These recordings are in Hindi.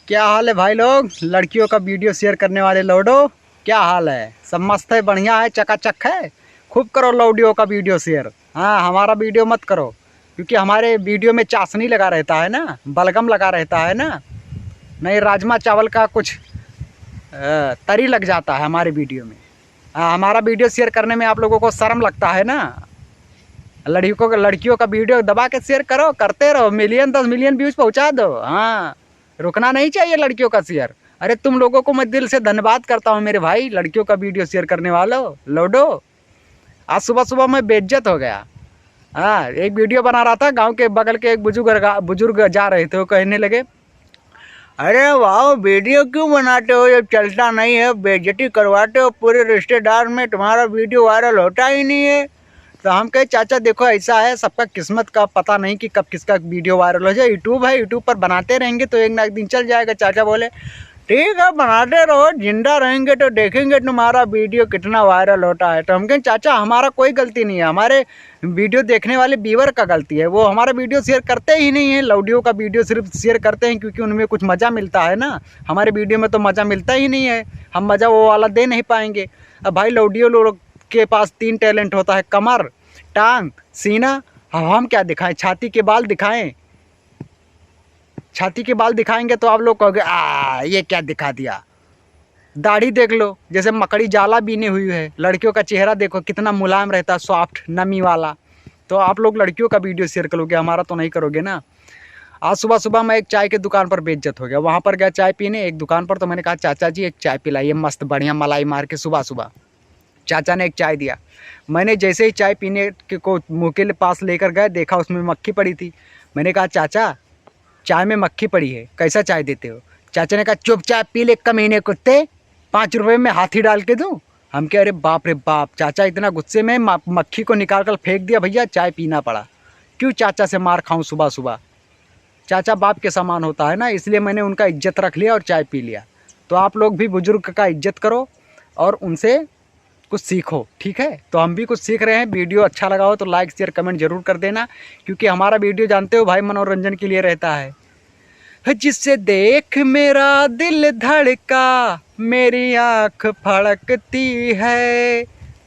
क्या हाल है भाई लोग, लड़कियों का वीडियो शेयर करने वाले लौडो, क्या हाल है? सब मस्त है, बढ़िया है, चकाचक है। खूब करो लौडियों का वीडियो शेयर। हाँ, हमारा वीडियो मत करो, क्योंकि हमारे वीडियो में चाशनी लगा रहता है ना, बलगम लगा रहता है ना, नहीं राजमा चावल का कुछ तरी लग जाता है हमारे वीडियो में। हाँ, हमारा वीडियो शेयर करने में आप लोगों को शर्म लगता है ना। लड़कियों का वीडियो दबा के शेयर करो, करते रहो, मिलियन 10 मिलियन व्यूज़ पहुंचा दो। हाँ, रुकना नहीं चाहिए लड़कियों का शेयर। अरे तुम लोगों को मैं दिल से धन्यवाद करता हूँ मेरे भाई, लड़कियों का वीडियो शेयर करने वालों लौडो। आज सुबह सुबह मैं बेइज्जत हो गया। हाँ, एक वीडियो बना रहा था, गांव के बगल के एक बुजुर्ग जा रहे थे, वो कहने लगे, अरे वाह वीडियो क्यों बनाते हो, जब चलता नहीं है बेइज्जती करवाते हो पूरे रिश्तेदार में, तुम्हारा वीडियो वायरल होता ही नहीं है। तो हम कहे चाचा देखो ऐसा है, सबका किस्मत का पता नहीं कि कब किसका वीडियो वायरल हो जाए। यूट्यूब है, यूट्यूब पर बनाते रहेंगे तो एक ना एक दिन चल जाएगा। चाचा बोले ठीक है बनाते रहो, जिंदा रहेंगे तो देखेंगे तुम्हारा वीडियो कितना वायरल होता है। तो हम कहें चाचा हमारा कोई गलती नहीं है, हमारे वीडियो देखने वाले व्यूअर का गलती है, वो हमारा वीडियो शेयर करते ही नहीं है। लौडियो का वीडियो सिर्फ शेयर करते हैं क्योंकि उनमें कुछ मज़ा मिलता है ना, हमारे वीडियो में तो मज़ा मिलता ही नहीं है, हम मज़ा वो वाला दे नहीं पाएंगे। अब भाई लौडियो लोग के पास 3 टैलेंट होता है, कमर, टांग, सीना। हम क्या दिखाएं, छाती के बाल दिखाएं? छाती के बाल दिखाएंगे तो आप लोग कहोगे ये क्या दिखा दिया। दाढ़ी देख लो, जैसे मकड़ी जाला बीनी हुई है। लड़कियों का चेहरा देखो कितना मुलायम रहता है, सॉफ्ट नमी वाला। तो आप लोग लड़कियों का वीडियो शेयर करोगे, हमारा तो नहीं करोगे ना। आज सुबह सुबह मैं एक चाय की दुकान पर बेइज्जत हो गया, वहाँ पर गया चाय पीने एक दुकान पर। तो मैंने कहा चाचा जी एक चाय पिलाइए, मस्त बढ़िया मलाई मार के सुबह सुबह। चाचा ने एक चाय दिया, मैंने जैसे ही चाय पीने को मुँह के पास लेकर गए, देखा उसमें मक्खी पड़ी थी। मैंने कहा चाचा चाय में मक्खी पड़ी है, कैसा चाय देते हो? चाचा ने कहा चुपचाप पी ले कमीने कुत्ते, 5 रुपये में हाथी डाल के दूँ? हम कह अरे बाप रे बाप, चाचा इतना गुस्से में मक्खी को निकाल कर फेंक दिया। भैया चाय पीना पड़ा, क्यों चाचा से मार खाऊं सुबह सुबह? चाचा बाप के समान होता है ना, इसलिए मैंने उनका इज्जत रख लिया और चाय पी लिया। तो आप लोग भी बुजुर्ग का इज्जत करो और उनसे कुछ सीखो, ठीक है? तो हम भी कुछ सीख रहे हैं। वीडियो अच्छा लगा हो तो लाइक शेयर कमेंट जरूर कर देना, क्योंकि हमारा वीडियो जानते हो भाई मनोरंजन के लिए रहता है। जिससे देख मेरा दिल धड़का, मेरी आँख फड़कती है,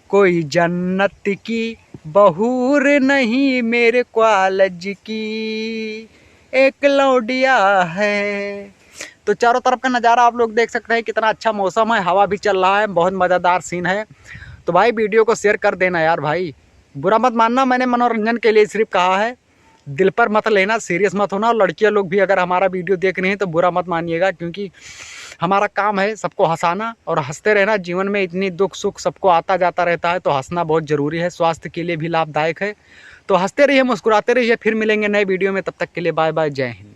कोई जन्नत की बहूर नहीं मेरे कॉलेज की एक लौडिया है। तो चारों तरफ का नज़ारा आप लोग देख सकते हैं, कितना अच्छा मौसम है, हवा भी चल रहा है, बहुत मज़ेदार सीन है। तो भाई वीडियो को शेयर कर देना यार भाई, बुरा मत मानना, मैंने मनोरंजन के लिए सिर्फ कहा है, दिल पर मत लेना, सीरियस मत होना। और लड़कियां लोग भी अगर हमारा वीडियो देख रही हैं तो बुरा मत मानिएगा, क्योंकि हमारा काम है सबको हंसाना और हंसते रहना। जीवन में इतनी दुख सुख सबको आता जाता रहता है, तो हंसना बहुत ज़रूरी है, स्वास्थ्य के लिए भी लाभदायक है। तो हंसते रहिए, मुस्कुराते रहिए, फिर मिलेंगे नए वीडियो में, तब तक के लिए बाय बाय, जय हिंद।